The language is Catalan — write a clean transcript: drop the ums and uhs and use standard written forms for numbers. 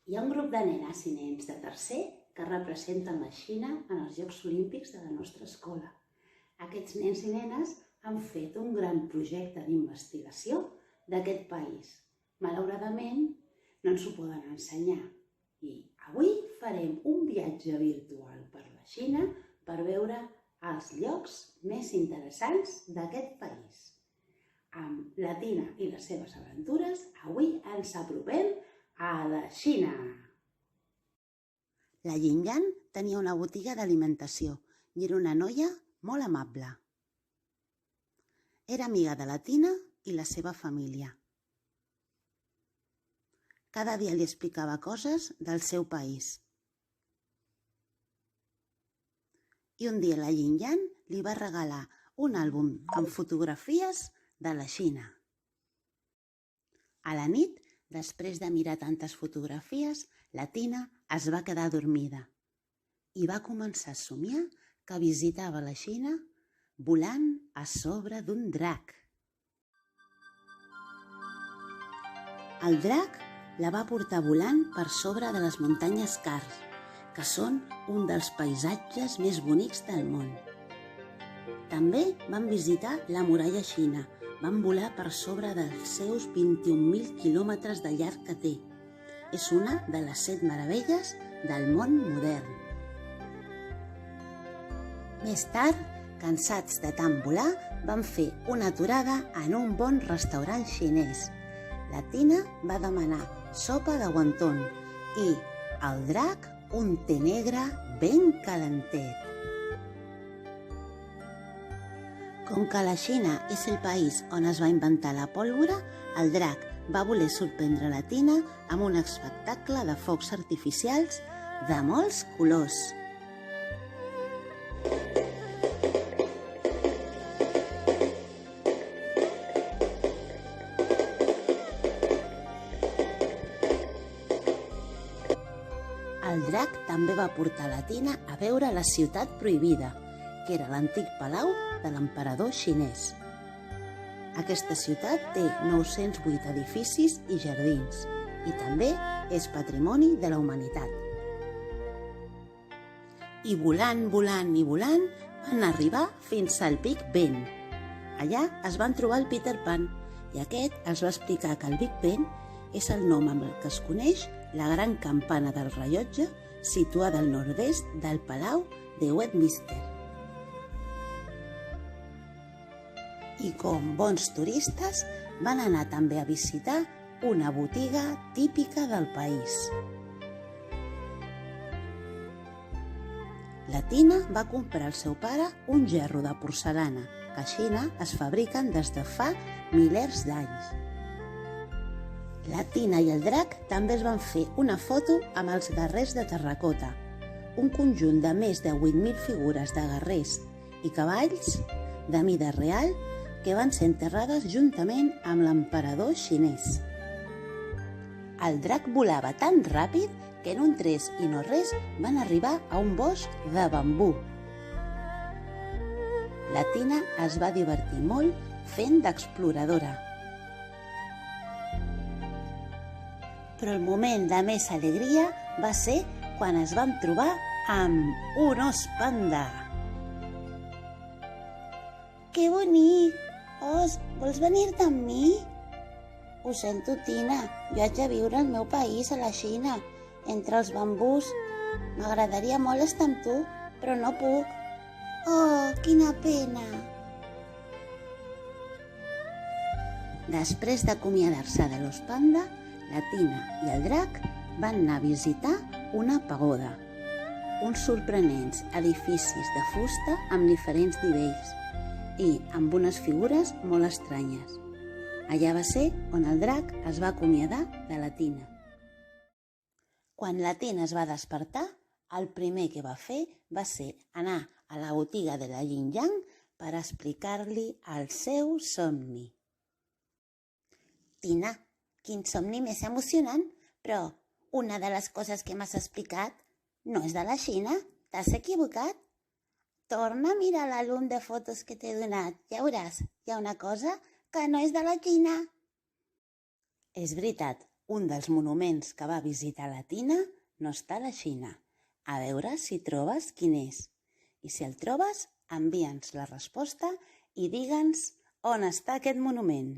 Hi ha un grup de nenes i nens de tercer que representen la Xina en els Jocs Olímpics de la nostra escola. Aquests nens i nenes han fet un gran projecte d'investigació d'aquest país. Malauradament, no ens ho poden ensenyar. I avui farem un viatge virtual per la Xina per veure els llocs més interessants d'aquest país. Amb la Tina i les seves aventures, avui ens apropem a la Xina. La Yinyan tenia una botiga d'alimentació i era una noia molt amable. Era amiga de la Tina i la seva família. Cada dia li explicava coses del seu país. I un dia la Yinyan li va regalar un àlbum amb fotografies de la Xina. A la nit, després de mirar tantes fotografies, la Tina es va quedar dormida i va començar a somiar que visitava la Xina volant a sobre d'un drac. El drac la va portar volant per sobre de les muntanyes Kars, que són un dels paisatges més bonics del món. També van visitar la muralla xina, van volar per sobre dels seus 21.000 quilòmetres de llarg que té. És una de les 7 meravelles del món modern. Més tard, cansats de tant volar, van fer una aturada en un bon restaurant xinès. La Tina va demanar sopa de wonton i el drac un te negre ben calentet. Com que la Xina és el país on es va inventar la pólvora, el drac va voler sorprendre la Tina amb un espectacle de focs artificials de molts colors. El drac també va portar la Tina a veure la ciutat prohibida, que era l'antic palau de l'emperador xinès. Aquesta ciutat té 908 edificis i jardins i també és patrimoni de la humanitat. I volant, volant i volant van arribar fins al Big Ben. Allà es van trobar el Peter Pan i aquest els va explicar que el Big Ben és el nom amb el que es coneix la gran campana del rellotge situada al nord-est del Palau de Westminster. I com bons turistes van anar també a visitar una botiga típica del país. La Tina va comprar al seu pare un gerro de porcellana que a Xina es fabriquen des de fa milers d'anys. La Tina i el drac també es van fer una foto amb els guerrers de terracota, un conjunt de més de 8.000 figures de guerrers i cavalls de mida real que van ser enterrades juntament amb l'emperador xinès. El drac volava tan ràpid que en un tres i no res van arribar a un bosc de bambú. La Tina es va divertir molt fent d'exploradora. Però el moment de més alegria va ser quan es van trobar amb un os panda. Que bonic! Os, vols venir-te amb mi? Ho sento, Tina, jo haig de viure al meu país, a la Xina, entre els bambús. M'agradaria molt estar amb tu, però no puc. Oh, quina pena! Després d'acomiadar-se de l'os panda, la Tina i el drac van anar a visitar una pagoda, uns sorprenents edificis de fusta amb diferents nivells i amb unes figures molt estranyes. Allà va ser on el drac es va acomiadar de la Tina. Quan la Tina es va despertar, el primer que va fer va ser anar a la botiga de la Yinyan per explicar-li el seu somni. Tina, quin somni més emocionant, però una de les coses que m'has explicat no és de la Xina, t'has equivocat. Torna a mirar l'àlbum de fotos que t'he donat, ja veuràs, hi ha una cosa que no és de la Xina. És veritat, Un dels monuments que va visitar la Tina no està a la Xina. A veure si trobes quin és. I si el trobes, envia'ns la resposta i digue'ns on està aquest monument.